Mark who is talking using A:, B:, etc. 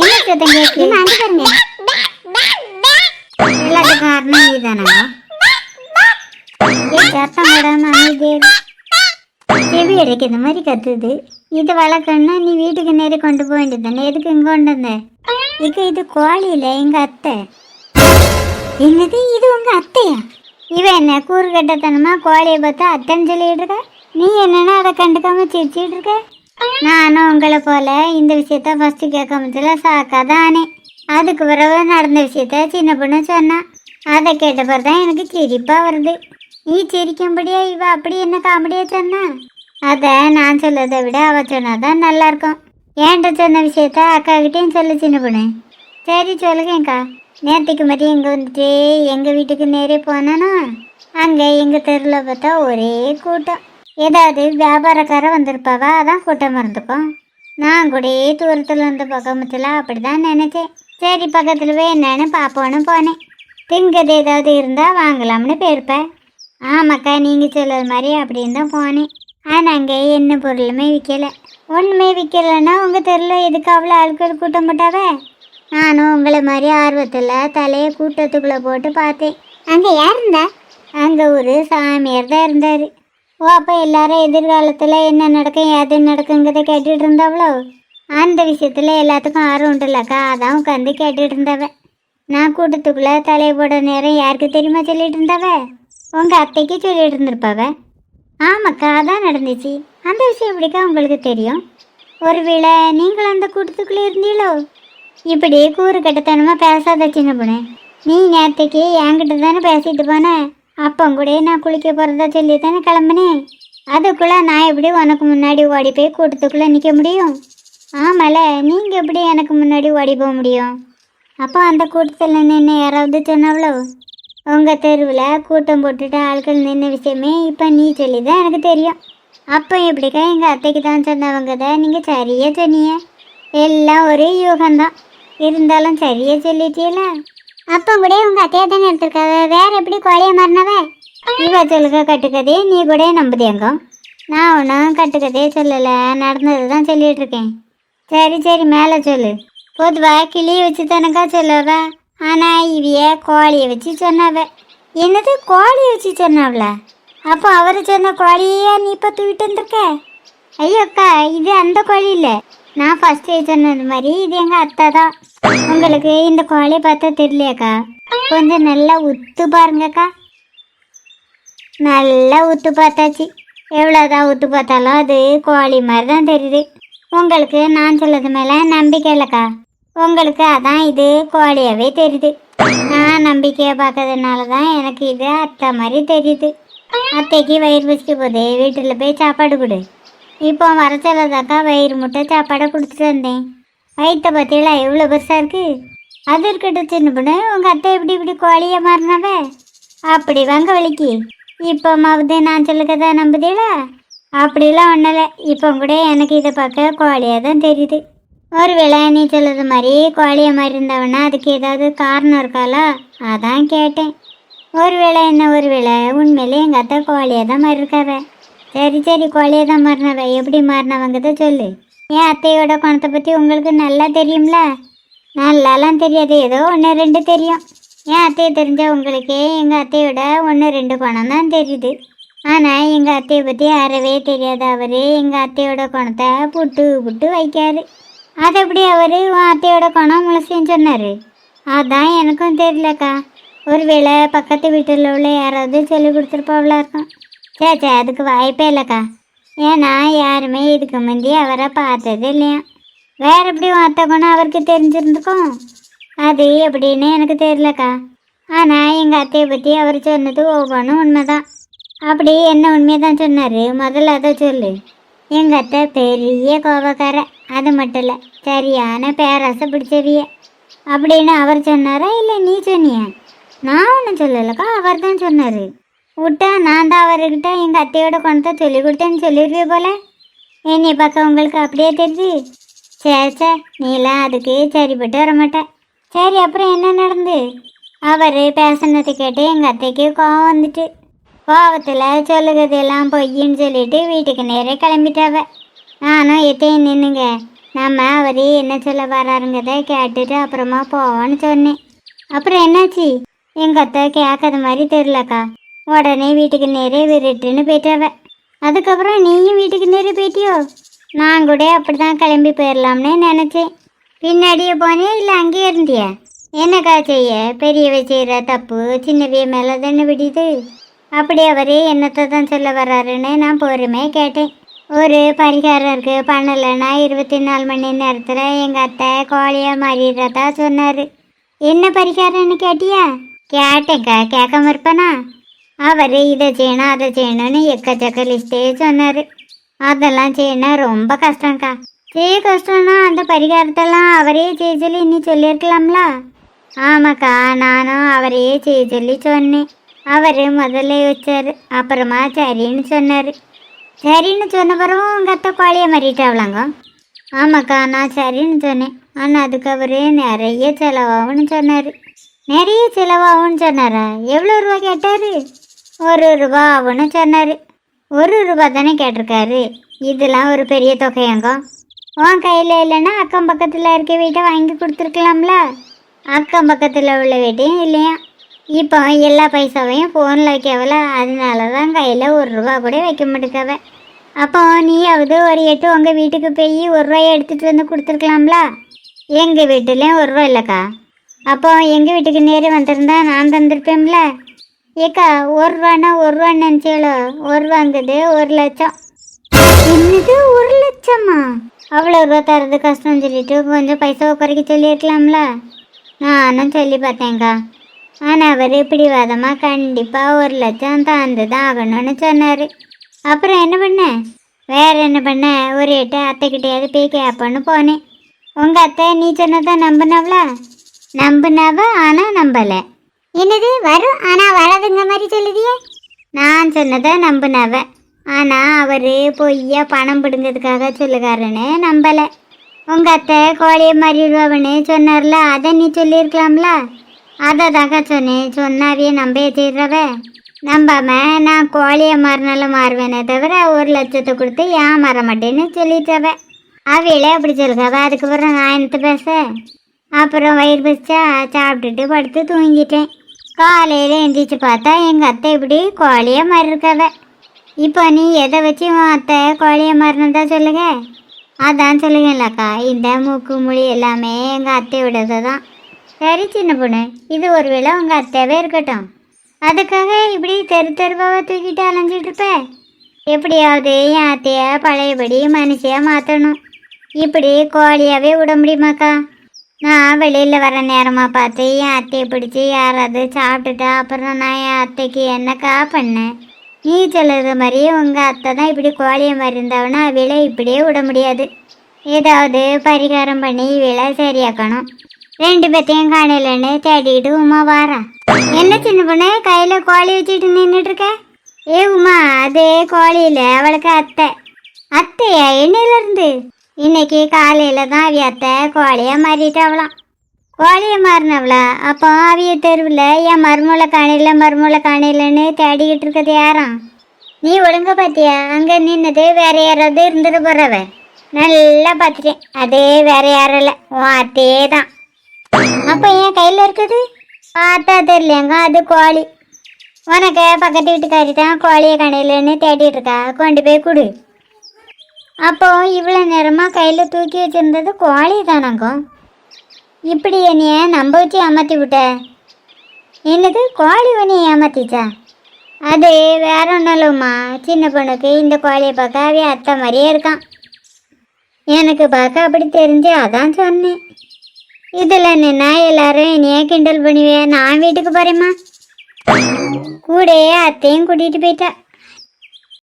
A: என்ன சத்தம் கேட்கு? அங்க பாருங்க. எல்லாத்துக்கும் காரணம் நீ தானா? சத்தம் போடாம அமைதியே செவி அடைக்க இந்த மாதிரி கத்துது. இது வளர்க்கணும்னா நீ வீட்டுக்கு நேரே கொண்டு போக வேண்டியதானே. எதுக்கு இங்க கொண்டு வந்த? இது கோழி இல்லை, எங்க அத்தை. என்னது, இது உங்க அத்தையா? இவன் என்ன கூறு கட்டத்தனமா கோழியை பார்த்தா அத்தைன்னு சொல்லிட்டு இருக்க? நீ என்னன்னா அதை கண்டுக்காம சிரிச்சிட்டு இருக்க? நானும் உங்களை போல இந்த விஷயத்த ஃபர்ஸ்ட் கேட்க முடியல, சாக்காதானே. அதுக்கு பிறகு நடந்த விஷயத்த சின்ன பொண்ணு சொன்னா. அதை கேட்ட பிறகுதான் எனக்கு சிரிப்பா வருது. நீ சிரிக்கும்படியா இவ அப்படி என்ன காமெடியா சொன்னா? அதை நான் சொல்லதை விட அவ சொன்னாதான் நல்லா இருக்கும். ஏன்ட்ட சொன்ன விஷயத்த அக்கா கிட்டேயும் சொல்லு சின்ன பொண்ணு. சரி சொல்லுங்கக்கா. நேற்றுக்கு மாதிரி இங்கே வந்துட்டு எங்கள் வீட்டுக்கு நேரே போனானா அங்கே எங்கள் தெருவில் பார்த்தா ஒரே கூட்டம். ஏதாவது வியாபாரக்கார வந்திருப்பாவா, அதான் கூட்டம் இருந்துக்கும். நான் கூட தூரத்தில் இருந்து பக்கமத்தில் அப்படி தான் நினச்சேன். சரி பக்கத்தில் போய் என்னன்னு பார்ப்போன்னு போனேன். திங்கிறது ஏதாவது இருந்தால் வாங்கலாம்னு போயிருப்பேன். ஆமாக்கா, நீங்கள் சொல்லுற மாதிரி அப்படின்னு தான் போனேன். ஆனால் அங்கே என்ன பொருளுமே விற்கலை. ஒன்றுமே விற்கலைன்னா உங்கள் தெருவில் எதுக்கு அவ்வளோ ஆட்கள் கூட்டம் போட்டாவே? நானும் உங்களை மாதிரி ஆர்வத்தில் தலையை கூட்டத்துக்குள்ளே போட்டு பார்த்தேன். அங்கே யார் இருந்தா? அங்கே ஒரு சாமியார் தான் இருந்தார். ஓ, அப்போ எல்லாரும் எதிர்காலத்தில் என்ன நடக்கும் எது நடக்குங்கிறத கேட்டுட்டு இருந்தாவளோ? அந்த விஷயத்தில் எல்லாத்துக்கும் ஆர்வம் உண்டுல்லக்கா, அதான் உட்காந்து கேட்டுட்டு இருந்தவ. நான் கூட்டத்துக்குள்ளே தலையை போட நேரம் யாருக்கு தெரியுமா சொல்லிட்டு இருந்தவ? உங்கள் அத்தைக்கு சொல்லிட்டு இருந்திருப்பாவ. ஆமாக்கா, அதான் நடந்துச்சு. அந்த விஷயம் எப்படிக்கா உங்களுக்கு தெரியும்? ஒருவேளை நீங்கள் அந்த கூட்டத்துக்குள்ளே இருந்தீங்களோ? இப்படி கூறு கட்டத்தனமாக பேசாத சின்ன பொண்ணு. நீ நேற்றுக்கு என்கிட்ட தானே பேசிட்டு போன. அப்போ கூட நான் குளிக்க போகிறதா சொல்லி தானே கிளம்புனேன். அதுக்குள்ளே நான் எப்படி உனக்கு முன்னாடி ஓடி போய் கூட்டத்துக்குள்ளே நிற்க முடியும்? ஆமால, நீங்கள் எப்படி எனக்கு முன்னாடி ஓடி போக முடியும்? அப்போ அந்த கூட்டத்தில் நின்று யாராவது சொன்னாவளோ? உங்கள் தெருவில் கூட்டம் போட்டுட்டு ஆட்கள் நின்ன விஷயமே இப்போ நீ சொல்லி தான் எனக்கு தெரியும். அப்போ எப்படிக்கா எங்கள் அத்தைக்கு தான் சொன்னவங்க தான் நீங்கள் சரியாக சொன்னீங்க. எல்லாம் ஒரே யூகம்தான். இருந்தாலும் சரியாக சொல்லிட்டீல. அப்போ கூட உங்கள் அத்தையை தானே எடுத்துருக்காவ, வேற எப்படி கோழியை மாறினவ? இவ சொல்லுக்க கட்டுக்கதையே நீ கூட நம்புதியாங்க. நான் ஒன்றும் கட்டுக்கதையே சொல்லலை, நடந்தது தான் சொல்லிட்டு இருக்கேன். சரி சரி, மேலே சொல்லு. பொதுவாக கிளியை வச்சு தானக்கா சொல்லவ, ஆனால் இவைய கோழியை வச்சு சொன்னவ. என்னது, கோழியை வச்சு சொன்னாவளா? அப்போ அவர் சொன்ன கோழியே நீ இப்போ தூக்கிட்டு வந்திருக்க? ஐயோக்கா, இது அந்த கோழி இல்லை. நான் ஃபஸ்ட்டே சொன்னது மாதிரி இது எங்கள் அத்தை தான். உங்களுக்கு இந்த கோழியை பார்த்தா தெரியலையாக்கா? கொஞ்சம் நல்லா உத்து பாருங்கக்கா. நல்லா உத்து பார்த்தாச்சு. எவ்வளோதான் உத்து பார்த்தாலும் அது கோழி மாதிரி தான் தெரியுது. உங்களுக்கு நான் சொல்லது மேலே நம்பிக்கை இல்லைக்கா. உங்களுக்கு அதான் இது கோழியாகவே தெரியுது. நான் நம்பிக்கையை பார்க்கறதுனால தான் எனக்கு இது அத்தை மாதிரி தெரியுது. அத்தைக்கு வயிறு பசிக்க போதே வீட்டில் போய் சாப்பாடு கொடு. இப்போ வரச்சலதாக்கா வயிறு முட்டை சாப்பாடை கொடுத்துட்டு வந்தேன். வயிற்றை பற்றியில எவ்வளோ பெருசாக இருக்குது. அது இருக்கட்டும் சின்ன பொண்ணு, உங்கள் அத்தை இப்படி கோழியை மாறினவ அப்படி வாங்க வலிக்கு. இப்போ மாவுது நான் சொல்லுக்கதா நம்புதீல? அப்படிலாம் ஒன்றலை. இப்போ கூட எனக்கு இதை பார்க்க கோழியாக தான் தெரியுது. ஒருவேளை நீ சொல்லுறது மாதிரி கோழியை மாதிரி இருந்தவனா அதுக்கு ஏதாவது காரணம் இருக்காளா? அதான் கேட்டேன். ஒருவேளை உண்மையிலே எங்கள் அத்தை கோழியாக தான் மாதிரி இருக்காவ. சரி சரி, கோழியை தான் மாறினவ. எப்படி மாறினவங்கத சொல்லு. என் அத்தையோட குணத்தை பற்றி உங்களுக்கு நல்லா தெரியும்ல? நல்லாலாம் தெரியாது, ஏதோ 1-2 தெரியும். என் அத்தையை தெரிஞ்ச உங்களுக்கு எங்கள் அத்தையோட 1-2 குணம் தான் தெரியுது. ஆனால் எங்கள் அத்தையை பற்றி அறவே தெரியாத அவர் எங்கள் அத்தையோட குணத்தை புட்டு வைக்காரு. அது எப்படி அவர் உன் அத்தையோட குணம் முழுசையும் சொன்னார்? அதான் எனக்கும் தெரியலக்கா. ஒருவேளை பக்கத்து வீட்டில் உள்ள யாராவது சொல்லி கொடுத்துருப்பாவளா இருக்கும். சே, அதுக்கு வாய்ப்பே இல்லைக்கா. ஏன்னா யாருமே இதுக்கு முந்தி அவரை பார்த்தது இல்லையா. வேற எப்படி அத்தை குணம் அவருக்கு தெரிஞ்சிருந்துக்கும்? அது எப்படின்னு எனக்கு தெரியலக்கா. ஆனால் எங்கள் அத்தையை பற்றி அவர் சொன்னது ஒவ்வொன்றும் உண்மைதான். அப்படி என்ன உண்மையை தான் சொன்னார்? முதல்ல அதை சொல்லு. எங்கள் அத்தை பெரிய கோபக்கார, அது மட்டும் இல்லை சரியான பேராசை பிடிச்சவிய அப்படின்னு அவர் சொன்னாரா இல்லை நீ சொன்னியா? நான் ஒன்றும் சொல்லலைக்கா, அவர் தான் சொன்னார். விட்டா நான் தான் அவர்கிட்ட எங்கள் அத்தையோட குணத்தை சொல்லி கொடுத்தேன்னு சொல்லிடுவே போல. என்னை பார்க்க உங்களுக்கு அப்படியே தெரியுது. சே, நீலாம் அதுக்கு சரிப்பட்டு வர மாட்டேன். சரி, அப்புறம் என்ன நடந்து? அவர் பேசினதை கேட்டு எங்கள் அத்தைக்கு கோவம் வந்துட்டு கோவத்தில் சொல்லுகிறதெல்லாம் பொய்ன்னு சொல்லிட்டு வீட்டுக்கு நேரே கிளம்பிட்டாவ. நானும் எத்தையும் நின்னுங்க, நம்ம அவர் என்ன சொல்ல வராருங்கிறத கேட்டுட்டு அப்புறமா போவோன்னு சொன்னேன். அப்புறம் என்னாச்சு? எங்கள் அத்தை கேட்காத மாதிரி தெரிலக்கா. உடனே வீட்டுக்கு நேரே விருட்டுன்னு போயிட்டாவ. அதுக்கப்புறம் நீயும் வீட்டுக்கு நேரே போயிட்டியோ? நான் கூட அப்படி தான் கிளம்பி போயிடலாம்னு நினச்சேன். பின்னாடியே போனே இல்லை அங்கேயே இருந்தியா? என்னக்கா செய்ய, பெரியவை செய்கிற தப்பு சின்னவிய மேலே தானே விடியுது. அப்படி அவர் என்னத்தை தான் சொல்ல வர்றாருன்னு நான் பொறுமையாக கேட்டேன். ஒரு பரிகாரம் இருக்குது, பண்ணலைன்னா 24 மணி நேரத்தில் எங்கள் அத்தை கோழியாக மாறிடுறதா சொன்னார். என்ன பரிகாரம்னு கேட்டியா? கேட்டேங்க்கா, கேட்காம இருப்பேனா? அவர் இதை செய்யணும் அதை செய்யணும்னு எக்கச்சக்க லிஸ்ட்டே சொன்னார். அதெல்லாம் செய்யணும் ரொம்ப கஷ்டம்க்கா. செய்ய கஷ்டம்னா அந்த பரிகாரத்தெல்லாம் அவரே செய்ய சொல்லி இன்னி சொல்லியிருக்கலாம்ல. ஆமாக்கா, நானும் அவரையே செய்ய சொல்லி சொன்னேன். அவர் முதல்ல யோசிச்சார், அப்புறமா சரின்னு சொன்னார். சரின்னு சொன்ன பிறகு உங்கள் அத்தை கோழியை மாறிட்டாவலாங்க. ஆமாக்கா, நான் சரின்னு சொன்னேன். ஆனால் அதுக்கு அவர் நிறைய செலவாகும்னு சொன்னார். நிறைய செலவாகும்னு சொன்னாரா? எவ்வளோ ரூபா கேட்டார்? 1 ரூபா ஆகும்னு சொன்னார். 1 ரூபா தானே கேட்டிருக்காரு. இதெல்லாம் ஒரு பெரிய தொகையாங்க. உன் கையில் இல்லைன்னா அக்கம் பக்கத்தில் இருக்க வீட்டை வாங்கி கொடுத்துருக்கலாம்ல. அக்கம் பக்கத்தில் உள்ள வீட்டையும் இல்லையா? இப்போ எல்லா பைசாவையும் ஃபோனில் வைக்கவல, அதனால தான் கையில் 1 ரூபா கூட வைக்க மாட்டேக்கவ. அப்போ நீயாவது ஒரு 8 உங்கள் வீட்டுக்கு போய் 1 ரூபாயை எடுத்துகிட்டு வந்து கொடுத்துருக்கலாம்ல. எங்கள் வீட்டுலேயும் 1 ரூபா இல்லைக்கா. அப்போ எங்கள் வீட்டுக்கு நேரே வந்திருந்தா நான் தந்திருப்பேன்ல. ஏக்கா, 1 ரூபான்னா 1 ரூபான்னு நினச்சேளோ? 1 ரூபாங்குது 1 லட்சம். என்னது 1 லட்சமா? அவ்வளோ ரூபா தரது கஷ்டம் சொல்லிட்டு கொஞ்சம் பைசாவை குறைக்க சொல்லியிருக்கலாம்ல. நானும் சொல்லி பார்த்தேங்க்கா. ஆனால் அவர் பிடிவாதமாக கண்டிப்பாக 1 லட்சம் தந்து தான் ஆகணும்னு சொன்னார். அப்புறம் என்ன பண்ணேன்? வேறு என்ன பண்ண, ஒரு 8 அத்தைக்கிட்டையாவது போய் கேட்போன்னு போனேன். உங்கள் அத்தை நீ சொன்னதை நம்பினவளா? நம்பினவ, ஆனால் நம்பலை. என்னது வரும் ஆனால் வராதுங்க மாதிரி சொல்லுதியே? நான் சொன்னதை நம்பினவ, ஆனால் அவர் பொய்யா பணம் பிடுங்கிறதுக்காக சொல்லுகாருன்னு நம்பலை. உங்கள் அத்தை கோழியை மாறிடுவான்னு சொன்னார்ல, அதை நீ சொல்லியிருக்கலாம்ல. அதை தாக்கா சொன்னேன். சொன்னாவே நம்ப ஏற்றிடுறவ. நம்பாம நான் கோழியை மாறினாலும் மாறுவேனே தவிர 1 லட்சத்தை கொடுத்து ஏன் மாற மாட்டேன்னு சொல்லிட்டவ. அவையிலே அப்படி சொல்லுக்காவ. அதுக்கப்புறம் நான் என்னத்தை பேச? அப்புறம் வயிறு பசிச்சா சாப்பிட்டுட்டு படுத்து தூங்கிட்டேன். காலையில் எந்திரிச்சு பார்த்தா எங்கள் அத்தை இப்படி கோழியை மாறி இருக்கவ. இப்போ நீ எதை வச்சு உன் அத்தை கோழியை மாறினதா சொல்லுங்க? அதான் சொல்லுங்கல்லக்கா, இந்த மூக்கு மொழி எல்லாமே எங்கள் அத்தையோடது தான். சரி சின்ன பொண்ணு, இது ஒரு வேளை உங்கள் அத்தையாவே இருக்கட்டும். அதுக்காக இப்படி தெருவாக தூக்கிட்டு அலைஞ்சிட்டு இருப்ப? எப்படியாவது என் அத்தைய பழையபடி மனுஷியாக மாற்றணும். இப்படி கோழியாகவே விட முடியுமாக்கா? நான் வெளியில் வர நேரமாக பார்த்து என் அத்தையை பிடிச்சி யாராவது சாப்பிட்டுட்டா அப்புறம் நான் என் அத்தைக்கு என்னக்கா பண்ணேன்? நீ சொல்லுற மாதிரியே உங்கள் அத்தை தான் இப்படி கோழியை மாதிரி இருந்தாங்கன்னா அவையில இப்படியே விட முடியாது. ஏதாவது பரிகாரம் பண்ணி இவையில சரியாக்கணும். 2 பேத்தையும் காணலன்னு தேடிக்கிட்டு உமா வாரா. என்ன சின்ன பொண்ணு கையில் கோழி வச்சுட்டு நின்றுட்டு இருக்க? ஏ உமா, அது கோழியில் அவளுக்கு அத்தை. அத்தையா? என்னையிலேருந்து? இன்னைக்கு காலையில் தான் அவிய அத்தை கோழியாக மாறிட்டாவலாம். கோழியை மாறினவளா? அப்போ அவிய தெருவில் என் மருமூளை காணையிலன்னு தேடிக்கிட்டு இருக்கிறது யாரும்? நீ ஒழுங்க பார்த்தியா? அங்கே நின்னது வேற யாராவது இருந்துட்டு போகிறவ. நல்லா பார்த்துட்டேன், அதே வேற யாரும் இல்லை, உன் அத்தையே தான். அப்போ என் கையில் இருக்குது பார்த்தா தெரியலங்க, அது கோழி. உனக்கு பக்கத்து வீட்டுக்காரி தான் கோழியை காணையிலன்னு தேடிட்டு இருக்கா, கொண்டு போய் கொடு. அப்போ இவ்வளோ நேரமாக கையில் தூக்கி வச்சுருந்தது கோழி தானாங்க. இப்படி என்னைய நம்ப வச்சு ஏமாற்றி விட்ட. என்னது கோழி உன்னை ஏமாத்திச்சா? அது வேற ஒன்றும் இல்லைம்மா, சின்ன பொண்ணுக்கு இந்த கோழியை பார்க்க அவைய அத்தை மாதிரியே இருக்கான். எனக்கு பார்க்க அப்படி தெரிஞ்சு அதான் சொன்னேன். இதில் நின்னா எல்லாரும் என்னைய கிண்டல் பண்ணுவேன். நான் வீட்டுக்கு போகிறேம்மா. கூடயே அத்தையும் கூட்டிகிட்டு போயிட்டா.